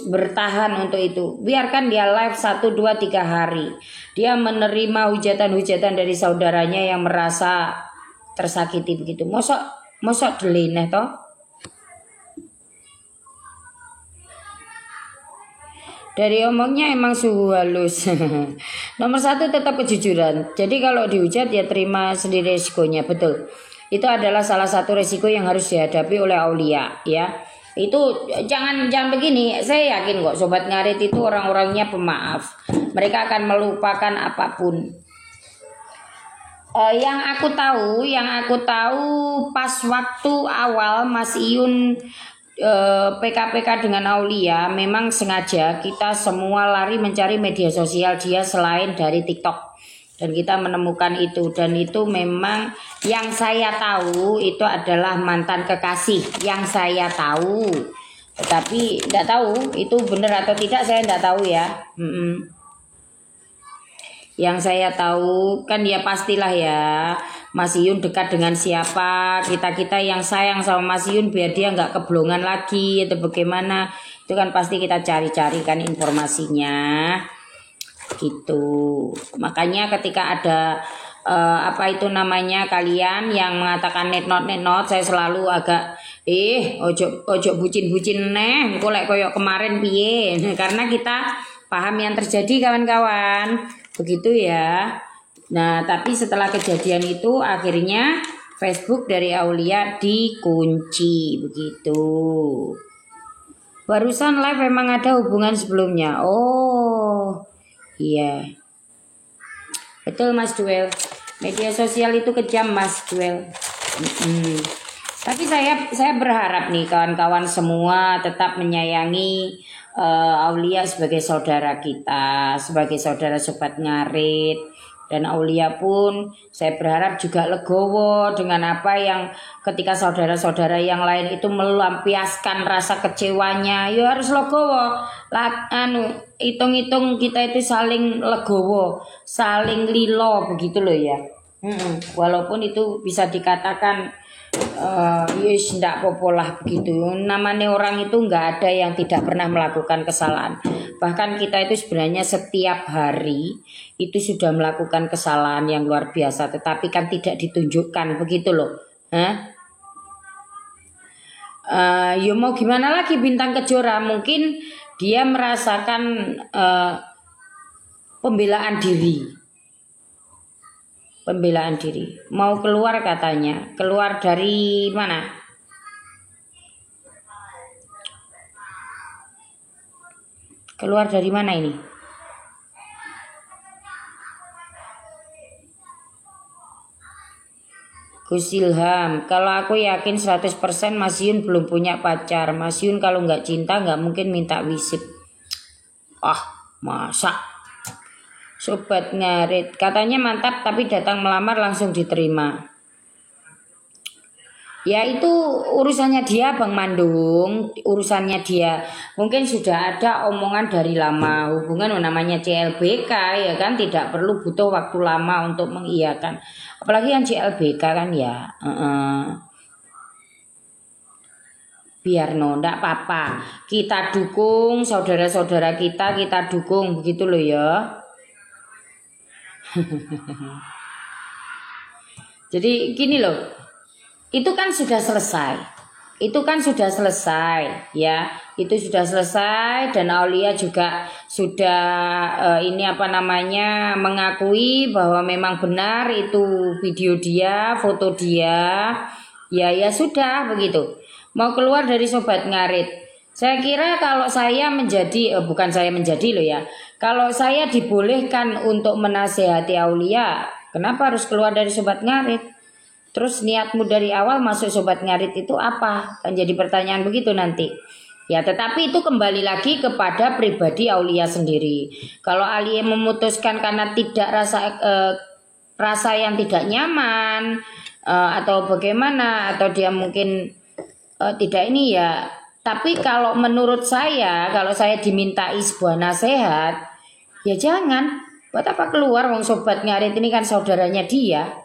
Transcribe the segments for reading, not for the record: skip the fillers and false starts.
bertahan untuk itu. Biarkan dia live 1, 2, 3 hari. Dia menerima hujatan-hujatan dari saudaranya yang merasa tersakiti begitu. Mosok deleneh toh. Dari omongnya emang suhu halus. Nomor 1 tetap kejujuran. Jadi kalau dihujat ya terima sendiri resikonya, betul. Itu adalah salah satu resiko yang harus dihadapi oleh aulia, ya. Itu jangan begini. Saya yakin kok sobat ngarit itu orang-orangnya pemaaf. Mereka akan melupakan apapun. Yang aku tahu pas waktu awal Mas Iyun PKPK dengan aulia, memang sengaja kita semua lari mencari media sosial dia selain dari TikTok. Dan kita menemukan itu, dan itu memang yang saya tahu itu adalah mantan kekasih yang saya tahu, tetapi tidak tahu itu benar atau tidak, saya tidak tahu ya. Yang saya tahu kan ya pastilah ya Mas Iyun dekat dengan siapa, kita yang sayang sama Mas Iyun biar dia nggak keblongan lagi atau bagaimana, itu kan pasti kita cari-cari kan informasinya. Gitu. Makanya ketika ada kalian yang mengatakan net not, saya selalu agak ojo bucin neh golek koyok kemarin piye. Karena kita paham yang terjadi kawan-kawan. Begitu ya. Nah, tapi setelah kejadian itu akhirnya Facebook dari aulia dikunci begitu. Barusan live memang ada hubungan sebelumnya. Oh. Iya, betul Mas Duel. Media sosial itu kejam Mas Duel. Tapi saya berharap nih kawan-kawan semua tetap menyayangi aulia sebagai saudara kita, sebagai saudara sobat ngarit. Dan aulia pun saya berharap juga legowo dengan apa yang ketika saudara-saudara yang lain itu melampiaskan rasa kecewanya, ya harus legowo. Hitung-hitung kita itu saling legowo, saling lilo begitu loh ya. Walaupun itu bisa dikatakan yes ndak popolah begitu. Namanya orang itu nggak ada yang tidak pernah melakukan kesalahan. Bahkan kita itu sebenarnya setiap hari itu sudah melakukan kesalahan yang luar biasa, tetapi kan tidak ditunjukkan begitu loh. Ya mau gimana lagi Bintang Kejora, mungkin dia merasakan pembelaan diri. Mau keluar katanya. Keluar dari mana? Keluar dari mana ini? Gus Ilham, kalau aku yakin 100% Mas Yun belum punya pacar. Mas Yun kalau nggak cinta nggak mungkin minta wisip. Masa? Sobat ngarit, katanya mantap tapi datang melamar langsung diterima. Ya itu urusannya dia Bang Mandung, urusannya dia. Mungkin sudah ada omongan dari lama, hubungan namanya CLBK ya kan, tidak perlu butuh waktu lama untuk mengiyakan. Apalagi yang CLBK kan ya. Biar ndak apa-apa. Kita dukung saudara-saudara kita dukung begitu loh ya. Jadi gini loh, itu kan sudah selesai ya, itu sudah selesai dan aulia juga sudah mengakui bahwa memang benar itu video dia, foto dia, ya sudah begitu. Mau keluar dari sobat ngarit, saya kira kalau saya menjadi bukan saya menjadi loh ya, kalau saya dibolehkan untuk menasehati aulia, kenapa harus keluar dari sobat ngarit? Terus niatmu dari awal masuk sobat ngarit itu apa? Kan jadi pertanyaan begitu nanti. Ya, tetapi itu kembali lagi kepada pribadi aulia sendiri. Kalau aulia memutuskan karena tidak rasa yang tidak nyaman atau bagaimana, atau dia mungkin tidak ini ya. Tapi kalau menurut saya, kalau saya dimintai sebuah nasihat, ya jangan. Buat apa keluar? Wong sobat ngarit ini kan saudaranya dia.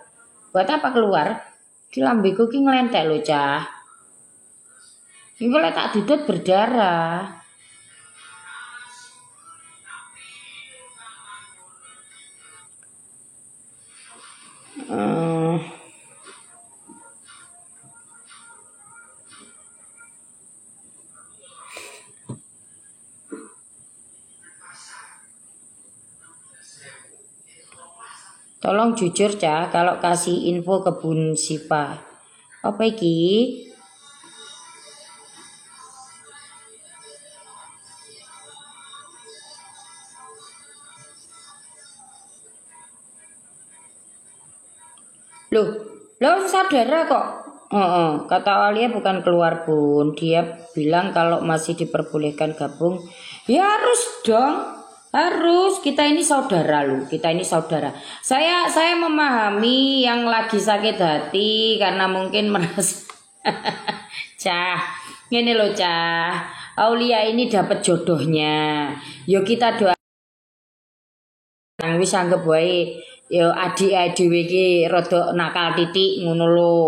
Buat apa keluar? Ki lambeku ki nglentek lho, Cah. Ki lek tak dudut berdarah. Tolong jujur Cah kalau kasih info ke Bun Sipa. Apa iki? Loh saudara kok. Kata Alia bukan keluar Bun. Dia bilang kalau masih diperbolehkan gabung, ya harus dong. Harus, kita ini saudara loh, kita ini saudara. Saya memahami yang lagi sakit hati karena mungkin merasa Cah, ini loh Cah. Aulia ini dapat jodohnya. Yo kita doa wis anggap wae yo adik dhewe iki rada nakal titik ngono lho.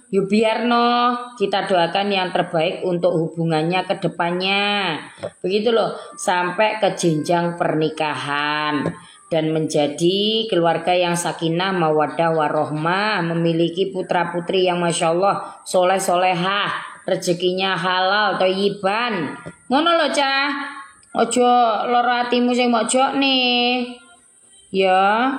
Yo biarno, kita doakan yang terbaik untuk hubungannya ke depannya. Begitu loh, sampai ke jenjang pernikahan dan menjadi keluarga yang sakinah mawaddah warohmah, memiliki putra-putri yang masya Allah soleh solehah, rezekinya halal thayyibban. Ngono lho Cah. Ojo loro atimu sing mojok nih. Ya.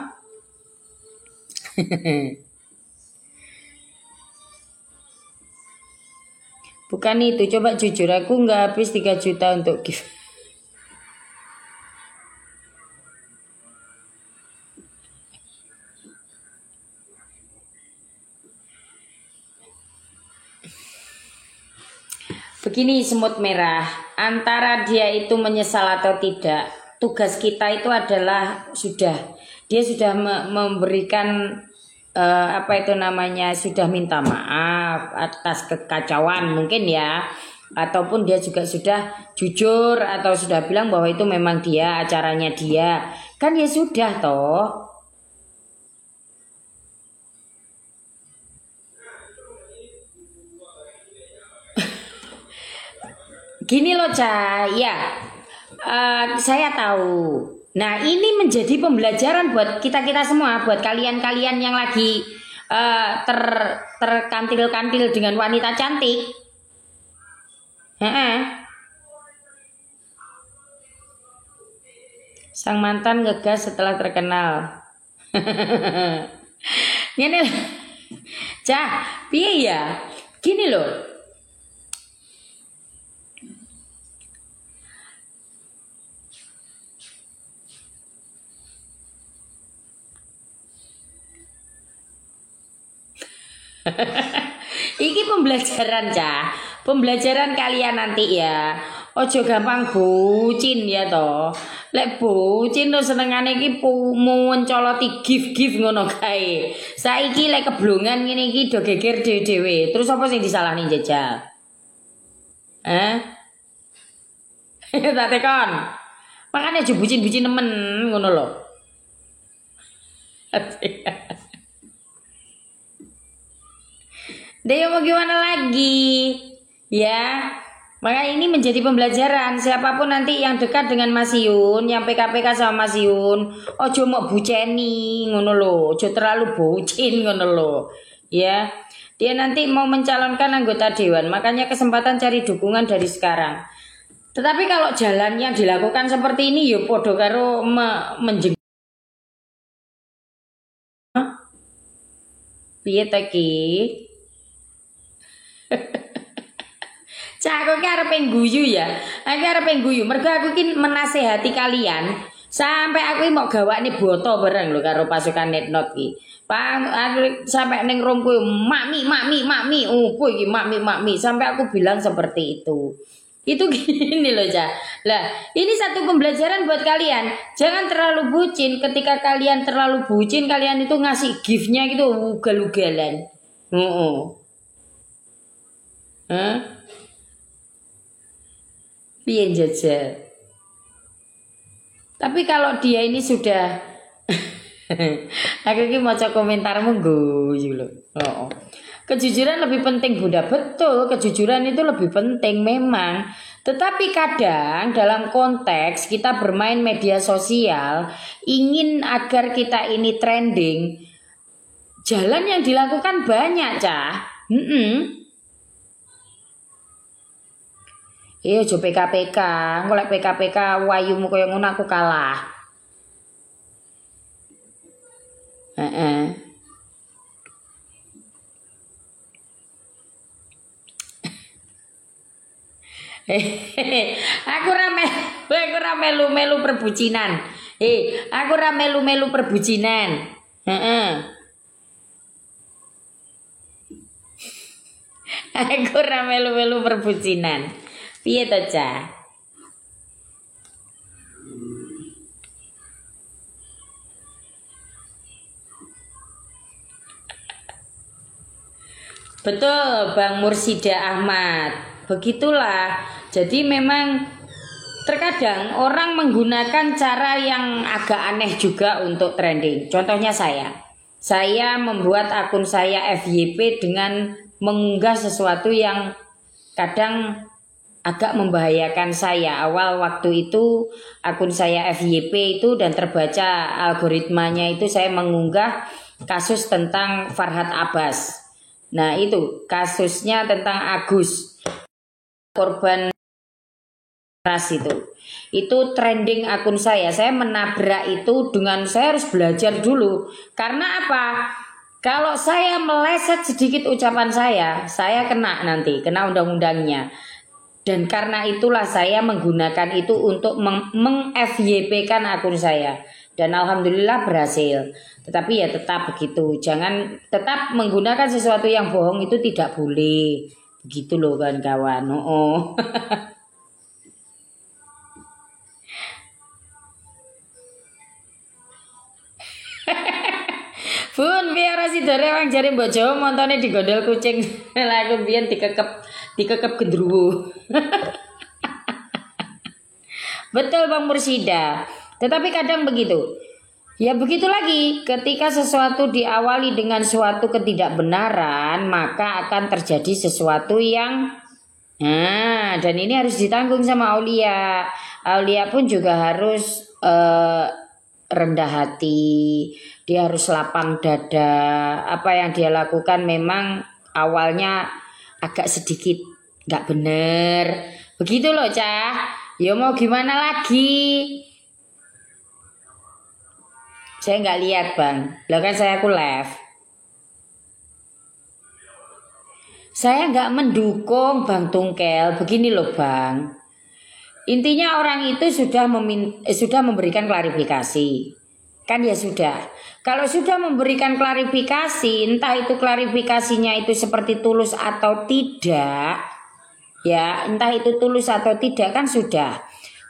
Bukan itu, coba jujur aku nggak habis 3 juta untuk gift. Begini semut merah, antara dia itu menyesal atau tidak, tugas kita itu adalah dia sudah memberikan apa itu namanya, sudah minta maaf atas kekacauan mungkin ya, ataupun dia juga sudah jujur atau sudah bilang bahwa itu memang dia acaranya dia, kan ya sudah toh. Gini loh Cah, ya saya tahu. Nah ini menjadi pembelajaran buat kita semua, buat kalian-kalian yang lagi terkantil-kantil dengan wanita cantik. Sang mantan ngegas setelah terkenal. Gini loh, Cah, piye ya? Gini loh. Iki pembelajaran Cah, pembelajaran kalian nanti ya. Ojo gampang bucin ya toh. Lek bucin tuh senengane iki mencoloti gift ngono kae. Saiki lek keblongan ngene iki do geger dhewe-dhewe. Terus apa sing disalahni Jajal? Tak tekon. Makanya aja bucin-bucin nemen ngono lho. Dia mau gimana lagi? Ya, maka ini menjadi pembelajaran. Siapapun nanti yang dekat dengan Mas Yun, yang PKPK sama Mas Yun, ojo mau buceni ngono lho, ojo terlalu bucin ngono lho. Ya, dia nanti mau mencalonkan anggota dewan, makanya kesempatan cari dukungan dari sekarang. Tetapi kalau jalan yang dilakukan seperti ini, ya podo karo piye ta ki? Cak aku ki arep guyu ya. Aku arep guyu. Mergo aku ki menasehati kalian sampai aku mau gawakne boto bareng lho karo pasukan Netnot ki. Aku sampai ning romku makmi. Opo iki makmi sampai aku bilang seperti itu. Itu gini loh Cak. Lah, ini satu pembelajaran buat kalian. Jangan terlalu bucin. Ketika kalian terlalu bucin, kalian itu ngasih gift-nya gitu ugal-ugalan. Piye Jajal? Tapi kalau dia ini sudah aku ini maca komentarmu guyu lho. Kejujuran lebih penting Bunda, betul, kejujuran itu lebih penting memang. Tetapi kadang dalam konteks kita bermain media sosial, ingin agar kita ini trending, jalan yang dilakukan banyak Cah. Aja PKPK, engko lek PKPK wayumu koyo ngono aku kalah. Aku ra melu-melu perbucinan. Aku ra melu-melu perbucinan. Heeh. Aku ra melu-melu perbucinan. Piye to, Cah? Betul, Bang Mursida Ahmad. Begitulah. Jadi memang terkadang orang menggunakan cara yang agak aneh juga untuk trending. Contohnya saya membuat akun saya FYP dengan mengunggah sesuatu yang kadang agak membahayakan saya. Awal waktu itu akun saya FYP itu dan terbaca algoritmanya itu saya mengunggah kasus tentang Farhad Abbas. Nah itu kasusnya tentang Agus, korban ras itu trending akun saya menabrak itu dengan saya harus belajar dulu. Karena apa? Kalau saya meleset sedikit ucapan saya kena nanti, kena undang-undangnya. Dan karena itulah saya menggunakan itu untuk meng-FYP-kan akun saya. Dan alhamdulillah berhasil. Tetapi ya tetap begitu. Jangan tetap menggunakan sesuatu yang bohong itu tidak boleh. Begitu loh kawan-kawan. Oh. Bun, biar si dore wang jari mbok Jawa montone digondol kucing. Lah aku biyen dikekep gendruwo. Betul Bang Mursida. Tetapi kadang begitu. Ya begitu lagi, ketika sesuatu diawali dengan suatu ketidakbenaran, maka akan terjadi sesuatu yang dan ini harus ditanggung sama aulia. Aulia pun juga harus rendah hati, dia harus lapang dada. Apa yang dia lakukan memang awalnya agak sedikit nggak bener. Begitu loh Cah. Ya mau gimana lagi? Saya nggak lihat Bang. Lah kan aku live. Saya nggak mendukung Bang Tungkel. Begini loh Bang. Intinya orang itu sudah memberikan klarifikasi. Kan ya sudah. Kalau sudah memberikan klarifikasi, entah itu klarifikasinya itu seperti tulus atau tidak, ya entah itu tulus atau tidak kan sudah.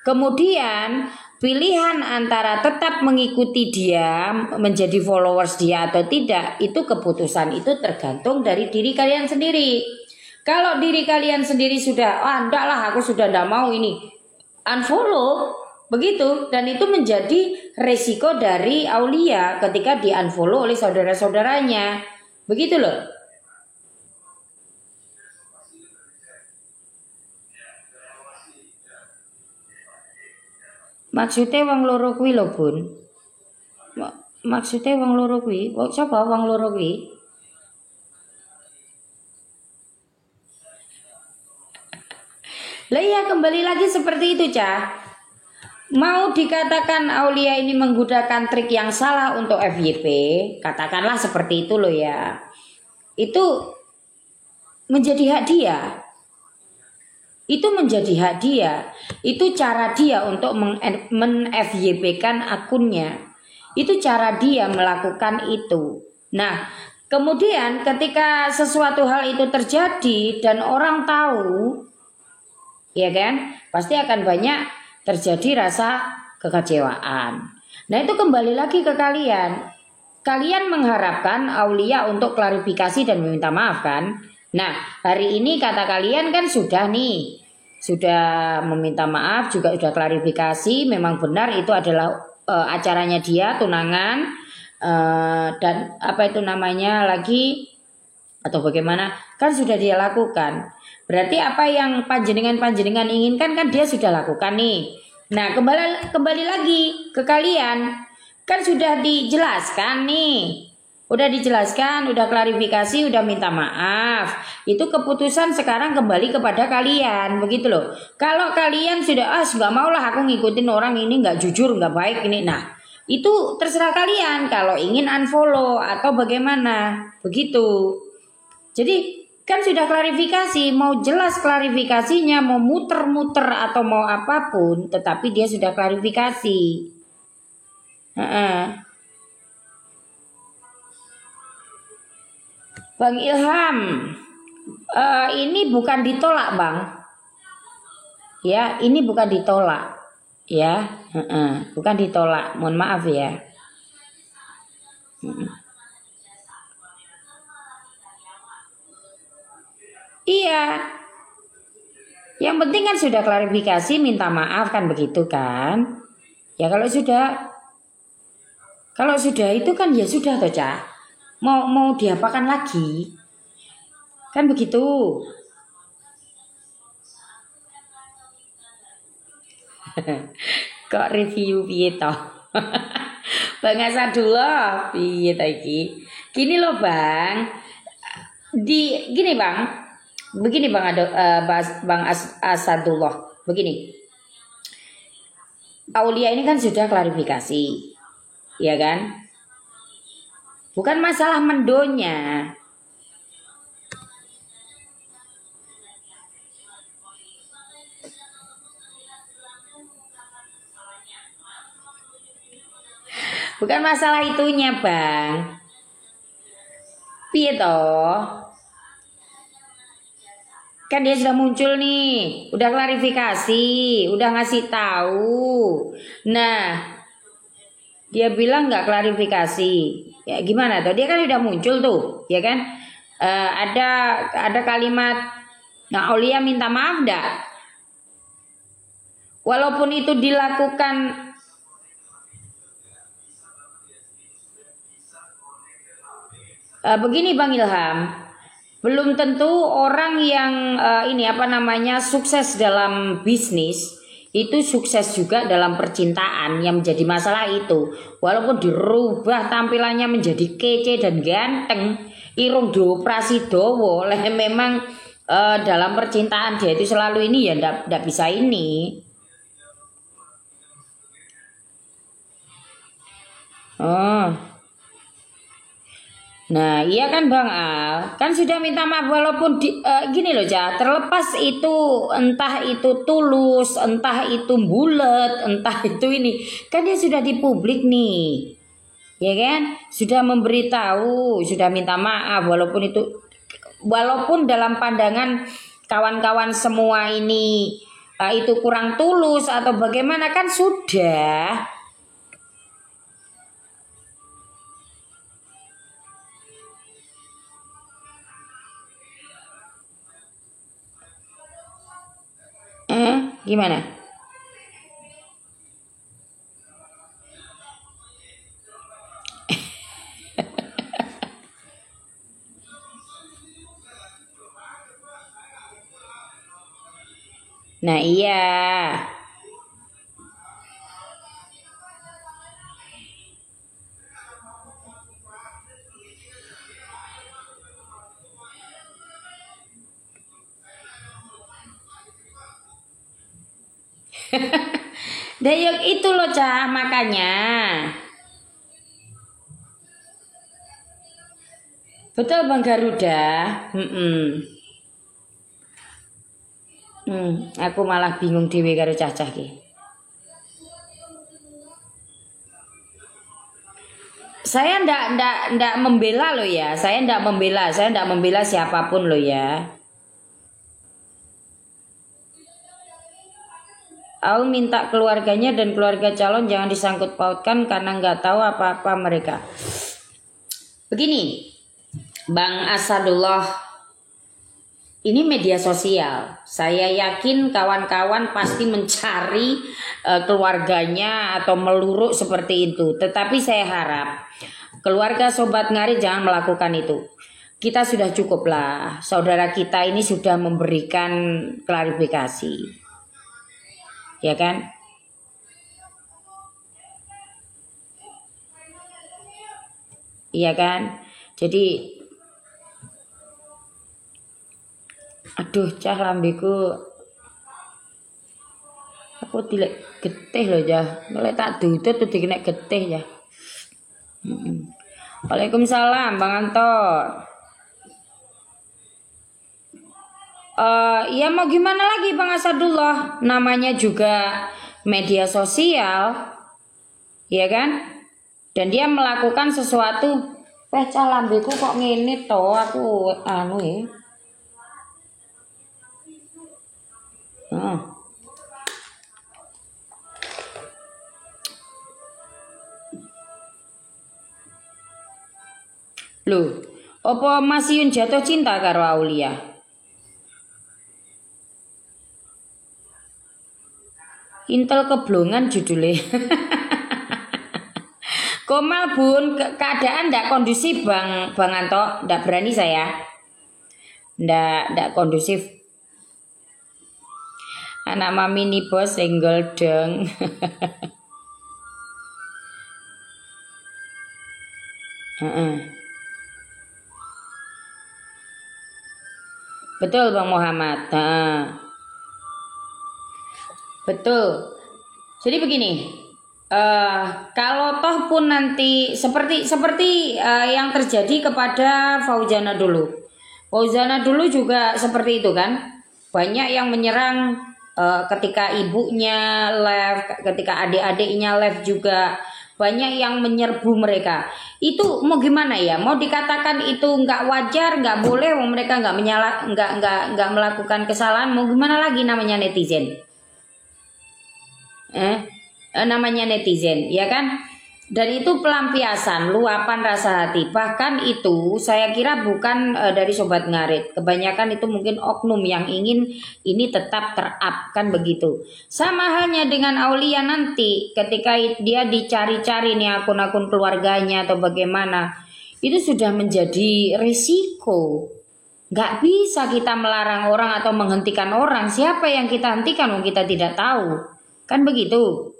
Kemudian pilihan antara tetap mengikuti dia, menjadi followers dia atau tidak, itu keputusan itu tergantung dari diri kalian sendiri. Kalau diri kalian sendiri sudah, enggak lah aku sudah enggak mau ini, unfollow, begitu. Dan itu menjadi resiko dari aulia ketika di unfollow oleh saudara-saudaranya, begitu loh. Maksudnya wong loro kuwi lho Bun. Maksudnya wong loro kuwi, sapa wong loro kuwi? Lah ya kembali lagi seperti itu Cah. Mau dikatakan aulia ini menggunakan trik yang salah untuk FYP, katakanlah seperti itu loh ya. Itu menjadi hak dia. Itu menjadi hak dia. Itu cara dia untuk men-FYP-kan akunnya. Itu cara dia melakukan itu. Nah, kemudian ketika sesuatu hal itu terjadi dan orang tahu, ya kan, pasti akan banyak terjadi rasa kekecewaan. Nah, itu kembali lagi ke kalian. Kalian mengharapkan aulia untuk klarifikasi dan meminta maaf kan? Nah, hari ini kata kalian kan sudah nih, sudah meminta maaf, juga sudah klarifikasi, memang benar itu adalah acaranya dia tunangan dan apa itu namanya lagi atau bagaimana kan sudah dia lakukan. Berarti apa yang panjenengan inginkan kan dia sudah lakukan nih. Nah, kembali lagi ke kalian, kan sudah dijelaskan nih. Udah dijelaskan, udah klarifikasi, udah minta maaf. Itu keputusan sekarang kembali kepada kalian, begitu loh. Kalau kalian sudah nggak mau lah aku ngikutin orang ini nggak jujur, nggak baik ini. Nah, itu terserah kalian kalau ingin unfollow atau bagaimana, begitu. Jadi Kan sudah klarifikasi, mau jelas klarifikasinya, mau muter-muter atau mau apapun, tetapi dia sudah klarifikasi. Bang Ilham, ini bukan ditolak Bang. Ya, ini bukan ditolak. Ya, bukan ditolak. Mohon maaf ya. Iya. Yang penting kan sudah klarifikasi, minta maaf kan begitu kan? Ya kalau sudah itu kan ya sudah toh Cah. Mau diapakan lagi? Kan begitu. Kok review piye toh? Bang Asadullah piye ta iki? Gini loh Bang. Gini Bang. Begini Bang Asadullah. Begini. Aulia ini kan sudah klarifikasi. Ya kan? Bukan masalah mendonya. Bukan masalah itunya Bang. Piye toh? Kan dia sudah muncul nih, udah klarifikasi, udah ngasih tahu. Nah, dia bilang nggak klarifikasi. Ya gimana tuh? Dia kan udah muncul tuh, ya kan? Ada kalimat, nah Aulia minta maaf dah. Walaupun itu dilakukan begini Bang Ilham, belum tentu orang yang sukses dalam bisnis itu sukses juga dalam percintaan. Yang menjadi masalah itu, walaupun dirubah tampilannya menjadi kece dan ganteng, irung dioperasi dowo, memang dalam percintaan dia itu selalu ini ya ndak bisa ini. Nah iya kan Bang Al, kan sudah minta maaf walaupun gini loh Jah, terlepas itu entah itu tulus, entah itu bulat, entah itu ini, kan dia sudah di publik nih, ya kan, sudah memberitahu, sudah minta maaf walaupun dalam pandangan kawan-kawan semua ini itu kurang tulus atau bagaimana kan sudah. Gimana? Nah iya. Dayok itu loh Cah, makanya. Betul Bang Garuda. Aku malah bingung dhewe karo cah-cah ki. Saya ndak membela loh ya. Saya ndak membela siapapun loh ya. Aku minta keluarganya dan keluarga calon jangan disangkut pautkan karena nggak tahu apa-apa mereka. Begini, Bang Asadullah, ini media sosial. Saya yakin kawan-kawan pasti mencari keluarganya atau meluruk seperti itu. Tetapi saya harap keluarga Sobat Ngarit jangan melakukan itu. Kita sudah cukup lah. Saudara kita ini sudah memberikan klarifikasi. Ya kan? Iya kan? Jadi aduh Cah lambeku aku dilek getih loh Cah. Mulai tak dudut tuh dikena getih ya. Waalaikumsalam Bang Anto. Ya mau gimana lagi Bang Asadullah, namanya juga media sosial, ya kan? Dan dia melakukan sesuatu. Pecah lambeku kok ngene to, aku anu ya. Loh, apa Mas Yun jatuh cinta karo Aulia? Intel keblongan judulnya. Komal bun, keadaan ndak kondusif Bang Anto, ndak berani saya, ndak kondusif. Anak mami nih bos senggol dong. Betul Bang Muhammad. Betul. Jadi begini. Kalau toh pun nanti seperti yang terjadi kepada Fauzana dulu. Fauzana dulu juga seperti itu kan. Banyak yang menyerang ketika ibunya live, ketika adik-adiknya live juga. Banyak yang menyerbu mereka. Itu mau gimana ya? Mau dikatakan itu nggak wajar, nggak boleh, mereka nggak melakukan kesalahan. Mau gimana lagi namanya netizen? Namanya netizen, ya kan? Dan itu pelampiasan, luapan rasa hati. Bahkan itu saya kira bukan dari Sobat Ngarit. Kebanyakan itu mungkin oknum yang ingin ini tetap terap, kan begitu. Sama halnya dengan Aulia nanti ketika dia dicari-cari nih akun-akun keluarganya atau bagaimana. Itu sudah menjadi risiko. Gak bisa kita melarang orang atau menghentikan orang. Siapa yang kita hentikan kalau kita tidak tahu. Kan begitu.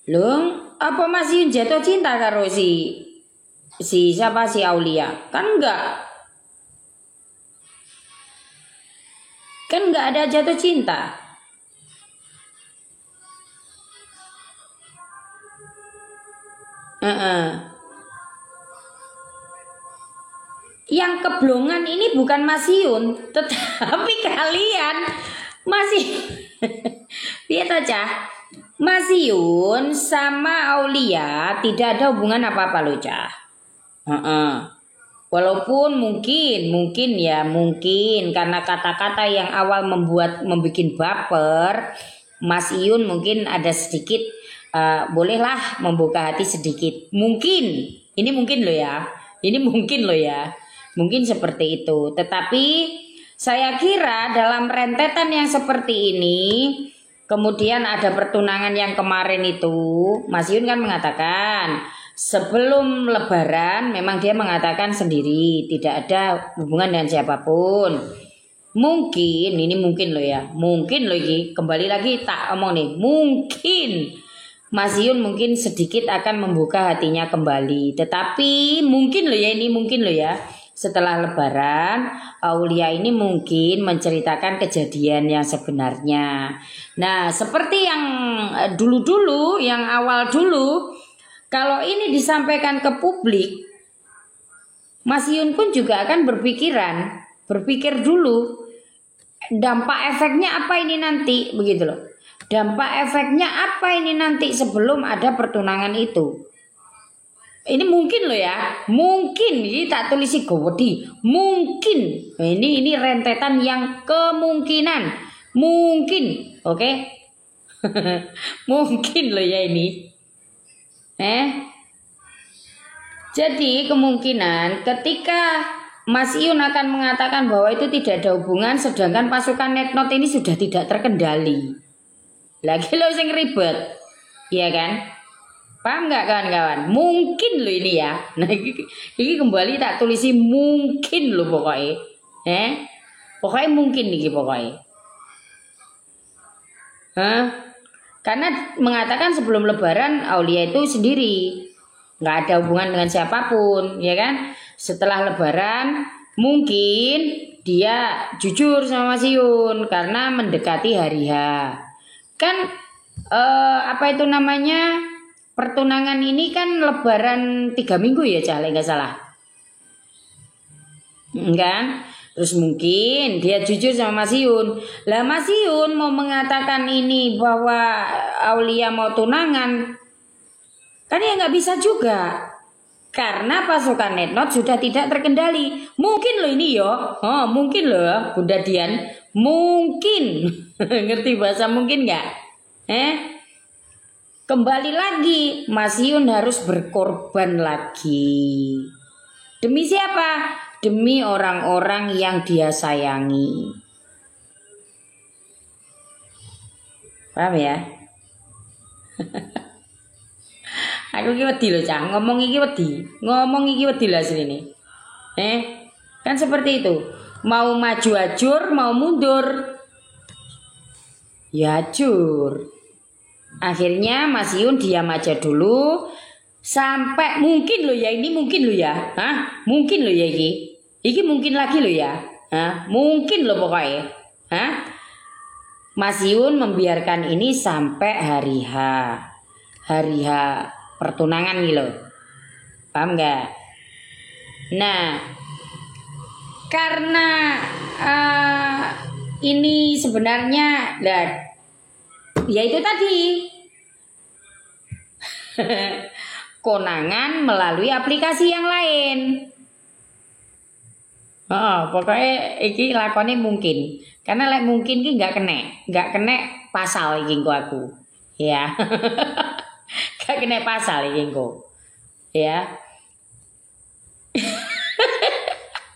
Loh, apa masih jatuh cinta karo si siapa si Aulia? Kan enggak. Kan enggak ada jatuh cinta. Yang keblongan ini bukan Mas Yun, tetapi kalian masih lihat aja. Mas Yun sama Aulia tidak ada hubungan apa-apa loh Cah. Walaupun mungkin karena kata-kata yang awal membuat baper, Mas Yun mungkin ada sedikit bolehlah membuka hati sedikit. Ini mungkin loh ya. Mungkin seperti itu. Tetapi saya kira dalam rentetan yang seperti ini, kemudian ada pertunangan yang kemarin itu, Mas Yun kan mengatakan sebelum Lebaran memang dia mengatakan sendiri tidak ada hubungan dengan siapapun. Mungkin loh ya, mungkin loh ini kembali lagi tak omong nih, mungkin Mas Yun mungkin sedikit akan membuka hatinya kembali. Tetapi mungkin loh ya. Setelah Lebaran, Aulia ini mungkin menceritakan kejadian yang sebenarnya. Nah, seperti yang dulu-dulu, yang awal dulu, kalau ini disampaikan ke publik, Mas Yun pun juga akan berpikir dulu, dampak efeknya apa ini nanti, begitu loh. Dampak efeknya apa ini nanti sebelum ada pertunangan itu. Ini mungkin loh ya, mungkin ini tak tulisi gowedi, mungkin ini rentetan yang kemungkinan, mungkin, oke? Mungkin loh ya ini, Jadi kemungkinan ketika Mas Yun akan mengatakan bahwa itu tidak ada hubungan, sedangkan pasukan Netnot ini sudah tidak terkendali, lagi lo sing ribet, iya kan? Paham nggak kawan-kawan? Mungkin loh ini ya. Nah ini kembali tak tulisi mungkin loh pokoknya. Pokoknya mungkin nih pokoknya. Karena mengatakan sebelum Lebaran Aulia itu sendiri, nggak ada hubungan dengan siapapun, ya kan? Setelah Lebaran mungkin dia jujur sama Mas Yun karena mendekati hari H. Kan apa itu namanya? Pertunangan ini kan Lebaran 3 minggu ya Cah, nggak salah. kan? Terus mungkin dia jujur sama Mas Yun. Lah Mas Yun mau mengatakan ini bahwa Aulia mau tunangan, kan ya nggak bisa juga. Karena pasukan Netnot sudah tidak terkendali. Mungkin loh ini yo, mungkin loh Bunda Dian, mungkin ngerti bahasa mungkin nggak? Kembali lagi, Mas Yun harus berkorban lagi. Demi siapa? Demi orang-orang yang dia sayangi. Paham ya? Aku iki wedi lho, Cah. Ngomong iki wedi lah asline. Kan seperti itu. Mau maju ajur, mau mundur ya ajur. Akhirnya Mas Yun diam aja dulu sampai mungkin lo ya, ini mungkin lo ya. Mungkin lo ya iki. Iki mungkin lagi lo ya. Mungkin lo pokoknya. Mas Yun membiarkan ini sampai hari H. Hari H pertunangan gitu loh. Paham nggak? Nah, karena ini sebenarnya ya itu tadi konangan melalui aplikasi yang lain. Pokoknya iki lakonnya mungkin. Karena mungkin ki nggak kena pasal iki aku. Ya. Gak kena pasal iki ya.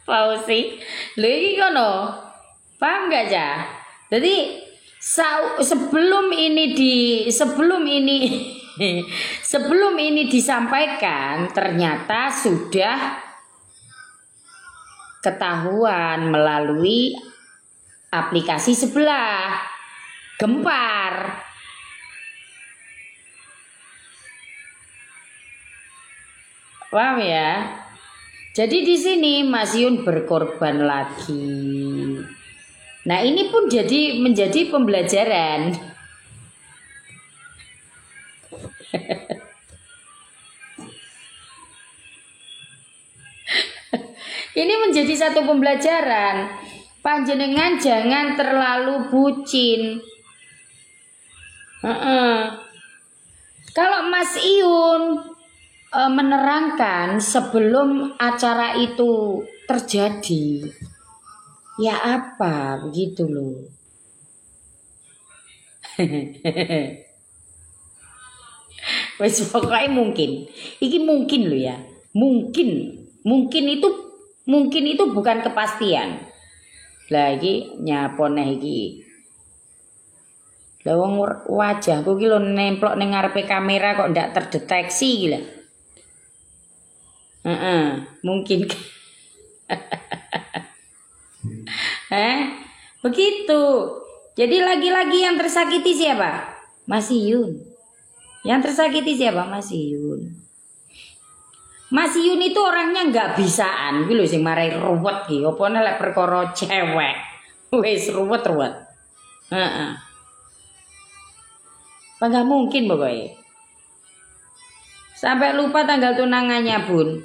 Pausi. Lho iki kono. Paham gak ya? Jadi sebelum ini disampaikan ternyata sudah ketahuan melalui aplikasi sebelah Gempar. Paham ya? Jadi di sini Mas Yun berkorban lagi. Nah, ini pun menjadi pembelajaran. Ini menjadi satu pembelajaran. Panjenengan jangan terlalu bucin. Kalau Mas Yun menerangkan sebelum acara itu terjadi, ya apa begitu loh. Wes pokoknya mungkin. Iki mungkin loh ya. Mungkin itu bukan kepastian. Lah iki nyaponeh iki. Lah wong wajahku ki lho nemplok ning ngarepe kamera kok ndak terdeteksi iki lho. Mungkin. Begitu. Jadi lagi-lagi yang tersakiti siapa? Mas Yun. Yang tersakiti siapa? Mas Yun. Mas Yun itu orangnya nggak bisaan, gitu sing marai ruwet gitu. Apa nek perkara cewek, wes ruwet. Nggak mungkin pokoknya. Sampai lupa tanggal tunangannya Bun.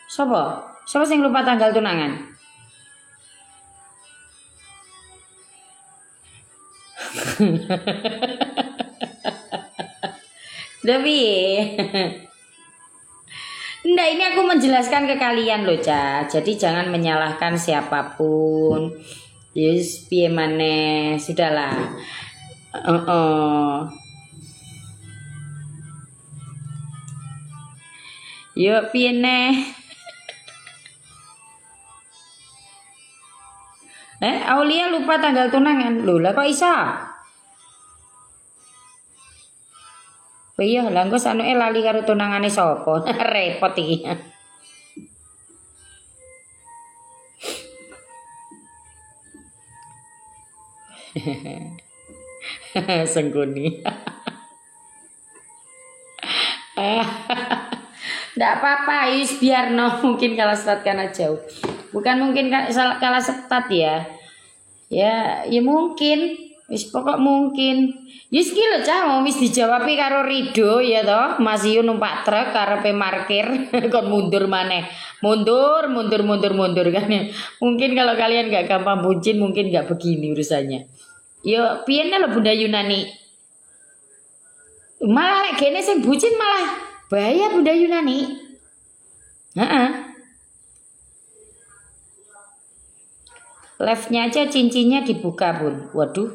Siapa sing lupa tanggal tunangan? Tapi Nggak, ini aku menjelaskan ke kalian loh, Ca. Jadi jangan menyalahkan siapapun. Yes, piye maneh, sudahlah. Yuk, piye neh. Aulia lupa tanggal tunangan. Loh, lah kok iso? Oh iya, lah engko sanuke lali karo tunangane sapa? Repot iki. Sengguni. Nggak apa-apa, Yus biar mungkin kalah setat karena jauh. Bukan mungkin kalah setat ya. Ya mungkin. Wis pokok mungkin. Wis ki lho Cah, wis dijawabi karo Rido ya toh. Mas Yu numpak truk karepe parkir kon mundur maneh. Mundur kan. Mungkin kalau kalian gak gampang bucin mungkin gak begini urusannya. Yo piye lho Bunda Yunani. Malah lek gene sing bucin malah bahaya Bunda Yunani. Heeh. Live-nya aja cincinnya dibuka, Bun. Waduh.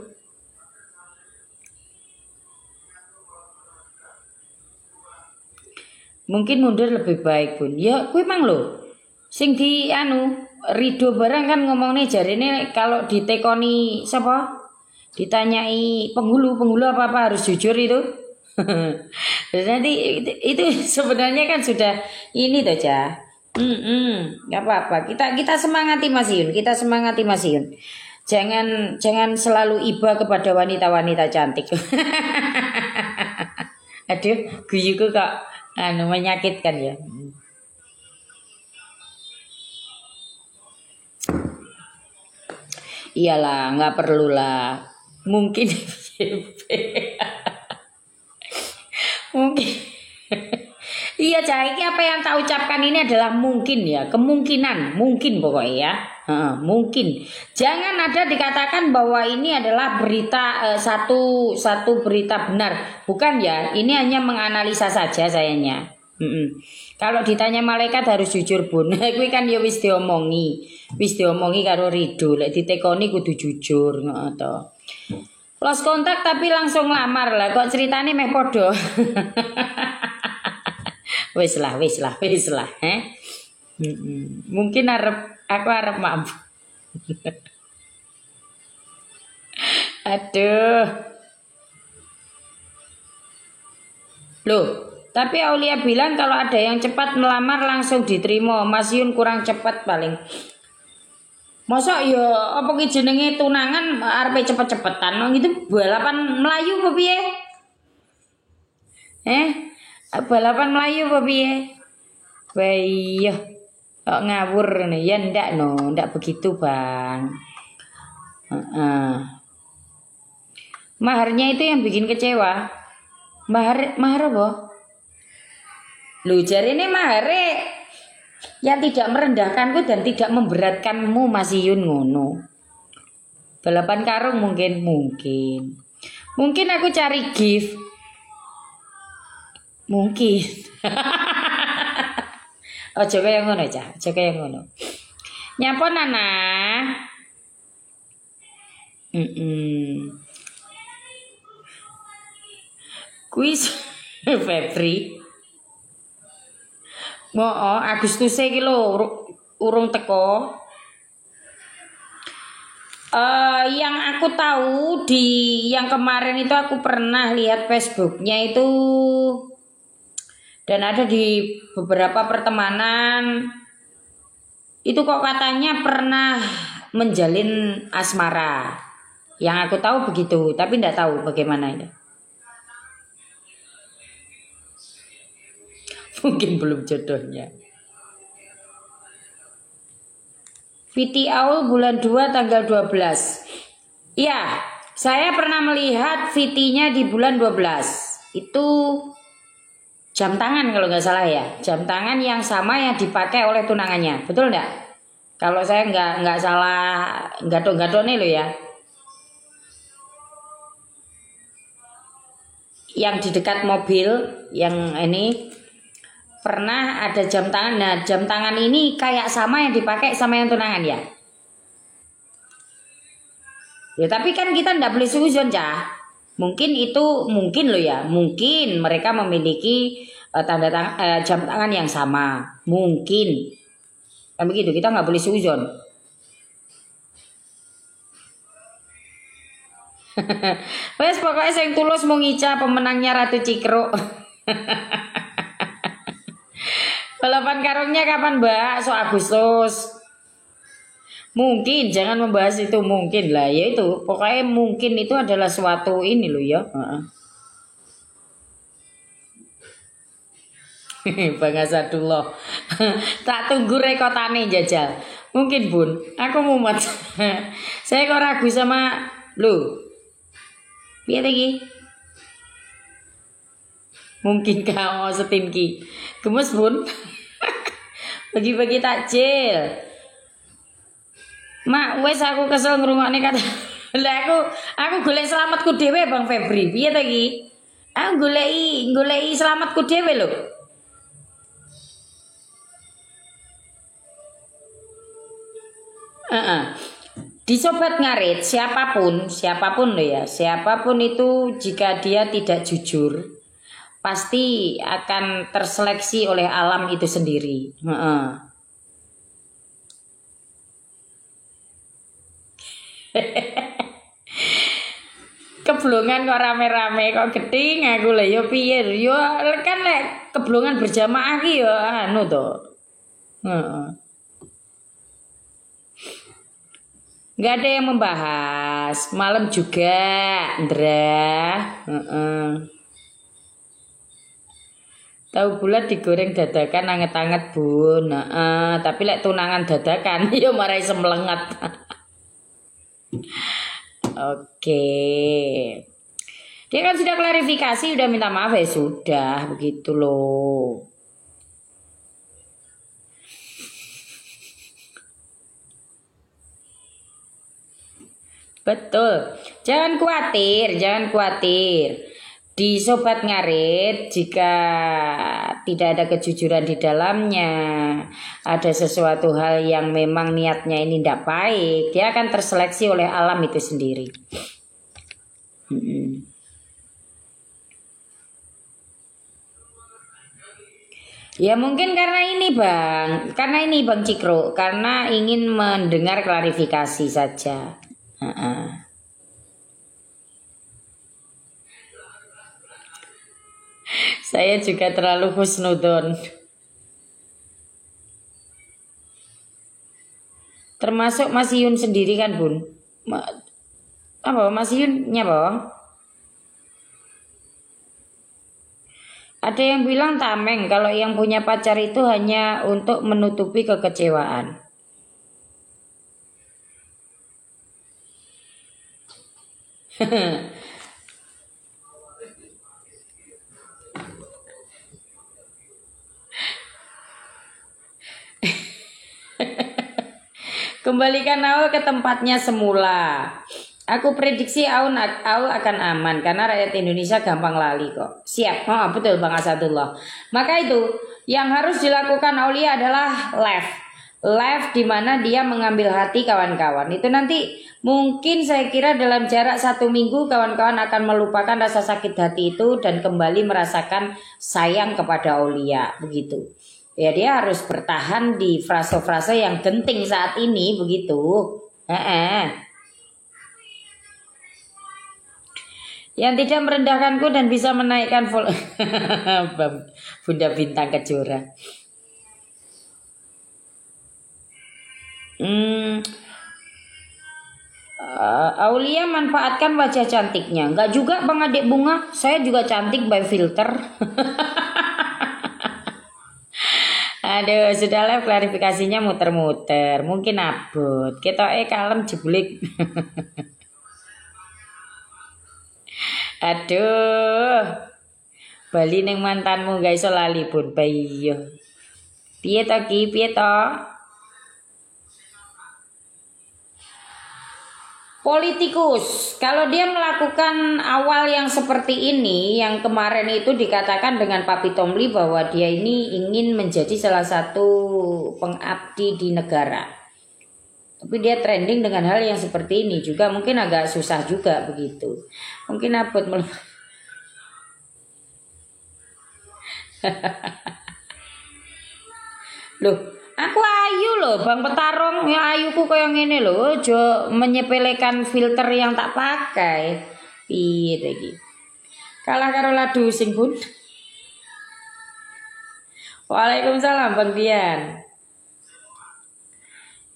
Mungkin mundur lebih baik, Bun. Ya, kuwi mang lho. Sing di Rido barang kan ngomongnya jarine kalau ditekoni siapa? Ditanyai penghulu apa harus jujur itu. Nanti itu sebenarnya kan sudah ini toh, Cah. Nggak apa-apa. Kita semangati Mas Yun. Jangan selalu iba kepada wanita-wanita cantik. Aduh, guyuku kok menyakitkan ya. Iyalah, nggak perlu lah. Mungkin mungkin iya Cah, ini apa yang tak ucapkan ini adalah mungkin ya, kemungkinan, mungkin pokoknya ya. Mungkin. Jangan ada dikatakan bahwa ini adalah berita satu berita benar. Bukan ya, ini hanya menganalisa saja sayanya. Kalau ditanya malaikat harus jujur, Bun. Kuwi kan ya wis diomongi karo Rido, lek ditekoni kudu jujur ngono. Lost kontak tapi langsung lamar lah, kok ceritane meh padha. Wis lah. Mungkin aku arep mampu. Aduh. Loh, tapi Aulia bilang kalau ada yang cepat melamar langsung diterima. Mas Yun kurang cepat paling. Masa ya apa ki jenenge tunangan arepe cepet-cepetan wong itu balapan Melayu apa piye? Balapan Melayu apa piye? Wah iya. Kok ngawur nih ya ndak begitu, Bang. Maharnya itu yang bikin kecewa. Mahar apa? Lu jarine mahare yang tidak merendahkanku dan tidak memberatkanmu Mas Yun ngono. Balapan karung mungkin. Mungkin aku cari gift. Mungkin. Ojo kaya ngono, Cah. Nyapa Nana? Kuis Febri. Agustus iki lho urung teko. Yang aku tahu yang kemarin itu aku pernah lihat Facebooknya itu dan ada di beberapa pertemanan itu kok katanya pernah menjalin asmara. Yang aku tahu begitu, tapi tidak tahu bagaimana itu. Mungkin belum jodohnya. Viti Aul bulan 2 tanggal 12. Iya, saya pernah melihat Vitinya di bulan 12. Itu jam tangan kalau nggak salah ya. Jam tangan yang sama yang dipakai oleh tunangannya. Betul nggak? Kalau saya nggak salah gato-gato nih lo ya. Yang di dekat mobil yang ini pernah ada jam tangan. Nah, jam tangan ini kayak sama yang dipakai sama yang tunangan ya. Ya tapi kan kita ndak boleh suzon, Cah. Mungkin loh ya. Mungkin mereka memiliki jam tangan yang sama. Mungkin. Kan begitu, kita nggak boleh suzon. Wes pokoknya sing tulus mau ngica pemenangnya Ratu Cikruk. Balapan karungnya kapan, Mbak? So Agustus. Mungkin jangan membahas itu mungkin lah ya itu. Pokoknya mungkin itu adalah suatu ini loh ya. Bang Asadullah. Tak tunggu rekotane jajal. Mungkin Bun, aku mumet. Saya kok ragu sama lu. Piye ta iki? Mungkin kamu setinggi. Gemes Bun. Bagi-bagi takjil. Mak, wes aku kesel ngrungokne kata. Lah aku golek selamatku dhewe Bang Febri. Piye ta iki? Aku goleki selamatku dhewe lho. Di Sobat Ngarit siapapun loh ya, siapapun itu jika dia tidak jujur pasti akan terseleksi oleh alam itu sendiri. Keblongan kok rame-rame kok geding aku lah yo piye yo kan lek keblongan berjamaah ki yo anu to. Nggak ada yang membahas malam juga, Ndra. Tahu bulat digoreng dadakan anget-anget Bun. Tapi lek tunangan dadakan yo marai semlengat. Oke. Dia kan sudah klarifikasi, udah minta maaf ya sudah begitu loh. Betul. Jangan khawatir. Di Sobat Ngarit jika tidak ada kejujuran di dalamnya, ada sesuatu hal yang memang niatnya ini tidak baik, dia akan terseleksi oleh alam itu sendiri. Ya mungkin karena ini Bang Cikro, karena ingin mendengar klarifikasi saja. Saya juga terlalu husnudon. Termasuk Mas Yun sendiri kan Bun? Apa Mas Yunnya apa? Ada yang bilang tameng kalau yang punya pacar itu hanya untuk menutupi kekecewaan. Kembalikan Aul ke tempatnya semula. Aku prediksi Aul akan aman karena rakyat Indonesia gampang lali kok. Siap, betul Bang Asadullah. Maka itu yang harus dilakukan Aulia adalah live di mana dia mengambil hati kawan-kawan. Itu nanti mungkin saya kira dalam jarak 1 minggu kawan-kawan akan melupakan rasa sakit hati itu dan kembali merasakan sayang kepada Aulia begitu. Ya dia harus bertahan di frase-frase yang genting saat ini begitu. Yang tidak merendahkanku dan bisa menaikkan Bunda Bintang Kejora. Aulia manfaatkan wajah cantiknya. Enggak juga Bang Adik Bunga. Saya juga cantik by filter. Aduh, sudahlah klarifikasinya muter-muter. Mungkin abot. Kita kalem jeblik. Aduh. Bali ning mantanmu gak iso lali Bun bayi. Piye to ki? Piye to? Politikus, kalau dia melakukan awal yang seperti ini, yang kemarin itu dikatakan dengan Papi Tomli bahwa dia ini ingin menjadi salah satu pengabdi di negara. Tapi dia trending dengan hal yang seperti ini juga mungkin agak susah juga begitu. Mungkin abot Loh, aku ayu loh Bang Petarung, ya ayuku kayak ngene loh, aja menyepelekan filter yang tak pakai. Piye iki? Kalah karo ladu sing Bun. Waalaikumsalam Bang Dian.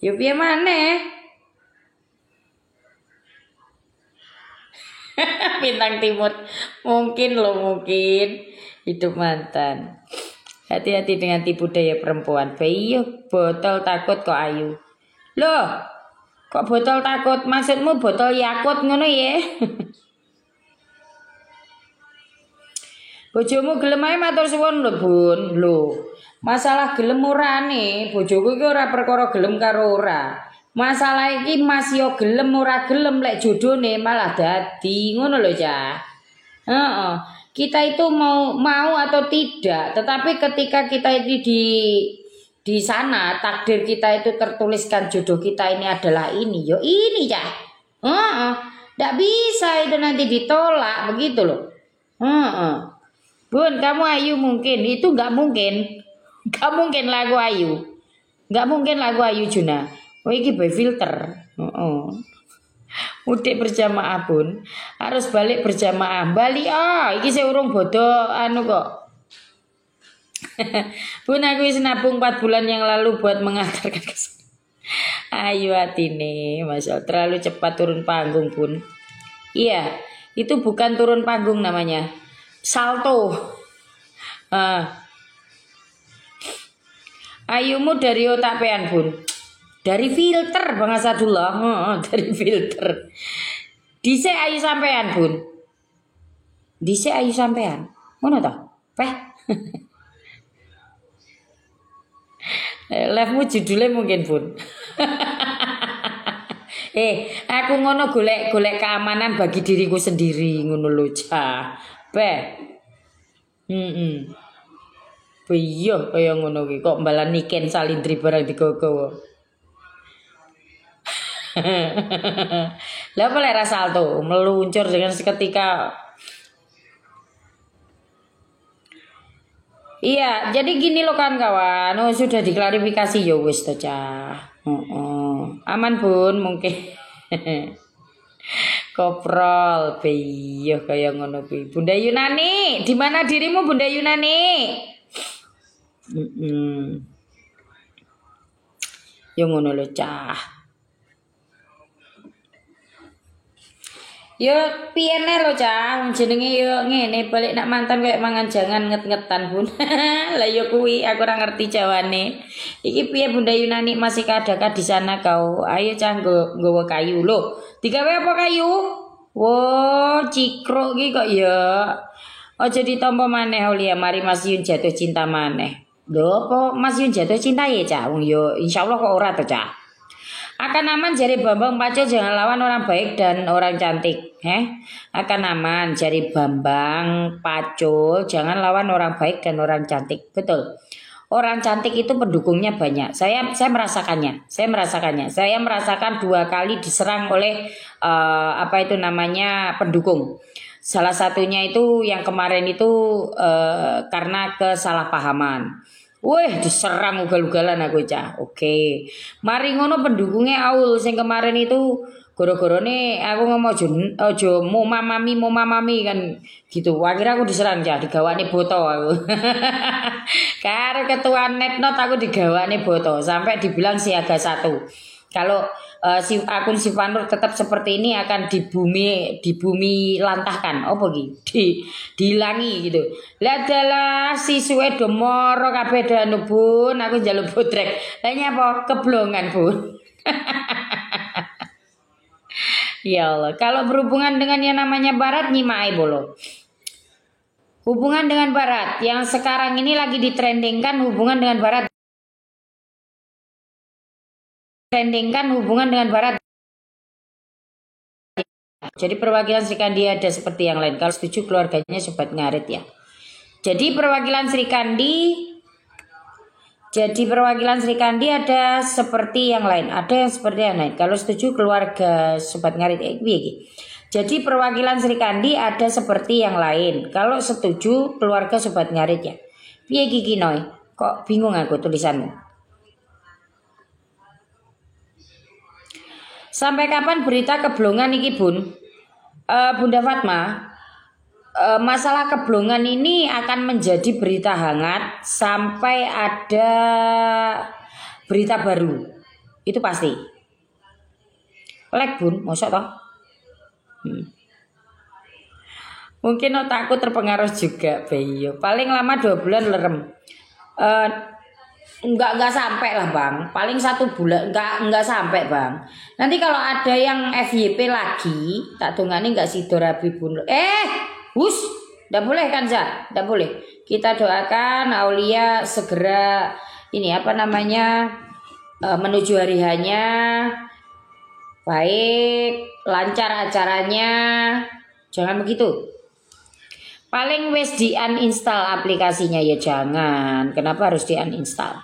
Yo piye maneh? Bintang Timur. Mungkin hidup mantan. Hati-hati dengan tipu daya perempuan. Bayi botol takut kok ayu. Loh, kok botol takut? Maksudmu botol Yakult ngono ya? Bojomu gelem ae matur suwun lho, Bun. Lho. Masalah gelem orane, bojoku iki ora perkara gelem karo ora. Masalah iki Mas yo gelem ora gelem lek jodone malah dadi ngono lho, Cah. Heeh. Kita itu mau atau tidak, tetapi ketika kita ini di sana takdir kita itu tertuliskan jodoh kita ini adalah ini, yo ini Cah. Heeh. Nggak bisa itu nanti ditolak begitu loh. Heeh. Bun, kamu ayu mungkin itu nggak mungkin. Nggak mungkin lagu ayu. Nggak mungkin lagu ayu Juna. Oh iki by filter. Heeh. Mudik berjamaah Bun. Harus balik berjamaah. Bali iki saya urung bodoh anu kok. Bun aku wis nabung 4 bulan yang lalu buat mengantarkan kesan. Ayu atine, Masya Allah, terlalu cepat turun panggung Bun. Iya, itu bukan turun panggung namanya. Salto. Ayumu dari otak pean Bun. Dari filter Bang Asadullah. Dari filter. Dhisik ayu sampean Bun. Dhisik ayu sampean. Ngono ta? Peh. Live-mu judulnya mungkin Bun. Aku ngono golek keamanan bagi diriku sendiri ngono lho Cah. Peh. Iya kaya ngono ki kok mbalan niken salindri barang digowo. Lah apa lek salto meluncur dengan seketika. Iya, jadi gini loh kan kawan. Sudah diklarifikasi ya wis to Cah. Aman Bun mungkin. Koprol, iya kaya ngono kuwi. Bunda Yunani, di mana dirimu Bunda Yunani? Yo ngono lho Cah. Yo piye lho Cah, jenenge yo ngene balik nak mantan kayak mangan jangan nget-ngetan Bun. Lah yo kuwi aku ora ngerti jawane. Iki piye Bunda Yunani masih adakah di sana kau? Ayo Cah nggawa kayu lho. Digawe apa kayu? Wo, cikro iki kok ya. Aja ditampa maneh Aulia, mari Mas Yun jatuh cinta maneh. Lho apa Mas Yun jatuh cinta ya Cah? Wong yo insyaallah kok ora to Cah. Akan aman jari Bambang Pacul jangan lawan orang baik dan orang cantik. Akan aman jari Bambang Pacul jangan lawan orang baik dan orang cantik. Betul. Orang cantik itu pendukungnya banyak. Saya merasakannya. Saya merasakan 2 kali diserang oleh pendukung. Salah satunya itu yang kemarin itu karena kesalahpahaman. Wih, diserang ugal-ugalan aku Cah. Oke. Mari ngono pendukungnya Aul sing kemarin itu goro-gorone aku ngomong ojo mau mamami kan gitu. Akhirnya aku diserang Cah, digawani boto aku. Karo ketua Netnot aku digawani boto sampai dibilang siaga 1. Kalau akun Sivanur tetap seperti ini akan di bumi lantahkan apa dihilangi gitu. Lah adalah siswe domoro kabeh danu Bun, aku njaluk botrek. Lah nyapa keblongan Bun. Ya Allah, kalau berhubungan dengan yang namanya barat nyimak bolo. Hubungan dengan barat yang sekarang ini lagi ditrendingkan hubungan dengan barat. Hubungan dengan barat. Jadi perwakilan Sri Kandi ada seperti yang lain. Kalau setuju keluarganya sobat ngarit ya. Jadi perwakilan Sri Kandi ada seperti yang lain. Ada yang seperti yang lain. Kalau setuju keluarga sobat ngarit Jadi perwakilan Sri Kandi ada seperti yang lain. Kalau setuju keluarga sobat ngarit ya. Piye Kiki Noy? Kok bingung aku tulisanmu? Sampai kapan berita keblongan iki Bun? Bunda Fatma, masalah keblongan ini akan menjadi berita hangat sampai ada berita baru. Itu pasti. Lek Bun, mosok toh? Mungkin otakku terpengaruh juga, Bayo. Paling lama 2 bulan lerem. Enggak sampai lah Bang. Paling 1 bulan enggak sampai Bang. Nanti kalau ada yang FYP lagi, tak dongane enggak sido rabi Bun. Hus. Tidak boleh kan Za? Tidak boleh. Kita doakan Aulia segera ini apa namanya menuju hari hanya baik, lancar acaranya. Jangan begitu. Paling wes di uninstall aplikasinya ya jangan. Kenapa harus di uninstall?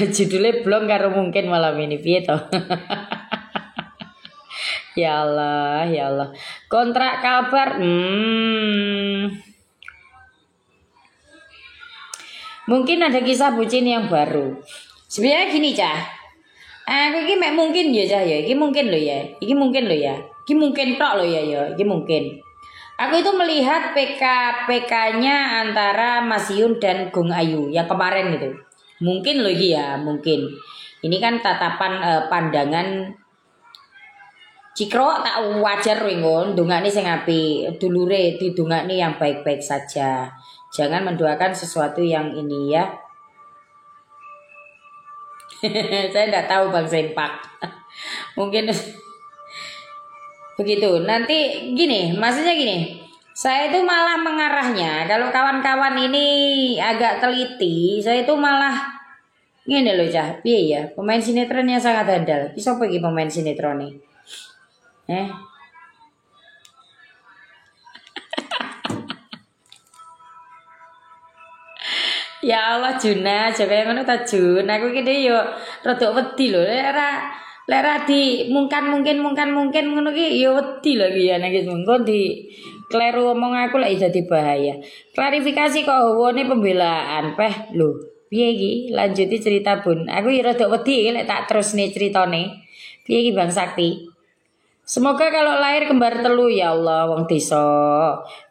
Judulnya belum karo mungkin malam ini piye toh? Ya Allah, ya Allah. Kontrak kabar. Mungkin ada kisah bucin yang baru. Sebenarnya gini, Cah. Aku iki mek mungkin ya, Cah ya. Iki mungkin loh ya. Iki mungkin loh ya. Iki mungkin tok loh ya ya. Iki mungkin. Aku itu melihat PK-nya antara Mas Yun dan Gung Ayu yang kemarin itu. Mungkin loh ya, mungkin. Ini kan tatapan pandangan Cikro tak wajar wingon, dongane sing apik, dulure didongakne yang baik-baik saja. Jangan mendoakan sesuatu yang ini ya. Saya tidak tahu Bang Sempak. Mungkin begitu. Nanti gini, maksudnya gini. Saya itu malah mengarahnya kalau kawan-kawan ini agak teliti, saya itu malah ngene loh Cah. Piye ya? Pemain sinetron yang sangat handal. Bisa pergi pemain sinetron nih. Ya Allah Juna, jawabnya ngono ta Jun. Aku kene yo rada wedi lho. Lek di mungkin ngono ki yo wedi lho iki ya nek mengko di kleru omong aku lek dadi bahaya. Klarifikasi kok hawane pembelaan. Peh lho, piye iki? Lanjuti cerita Bun. Aku yo rada wedi lek tak terusne critane. Piye iki Bang Sakti? Semoga kalau lahir kembar telu ya Allah wong desa.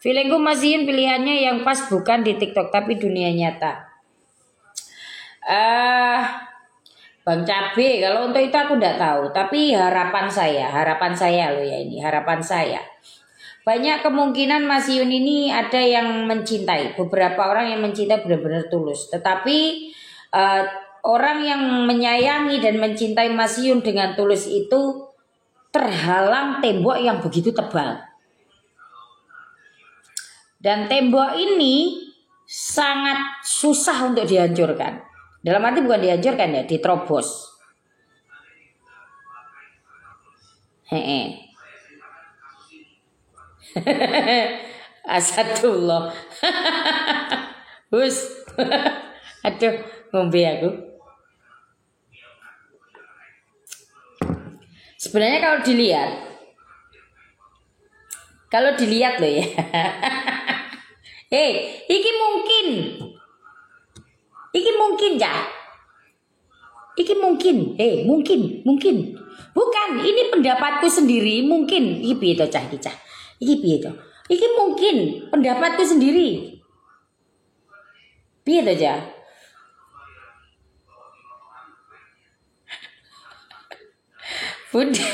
Feelingku masihin pilihannya yang pas bukan di TikTok tapi dunia nyata. Bang Cabe kalau untuk itu aku enggak tahu, tapi harapan saya loh ya ini, harapan saya. Banyak kemungkinan Mas Yun ini ada yang mencintai, beberapa orang yang mencintai benar-benar tulus. Tetapi orang yang menyayangi dan mencintai Mas Yun dengan tulus itu terhalang tembok yang begitu tebal. Dan tembok ini sangat susah untuk dihancurkan. Dalam arti bukan dihancurkan ya, diterobos. Asadullah. Hus. Aduh, ngombe aku. Sebenarnya kalau dilihat loh ya. Iki mungkin ya. Iki mungkin. Mungkin. Bukan, ini pendapatku sendiri mungkin. Iki piye to Cah iki Cah? Iki piye to? Iki mungkin pendapatku sendiri. Piye to Cah? Bunda.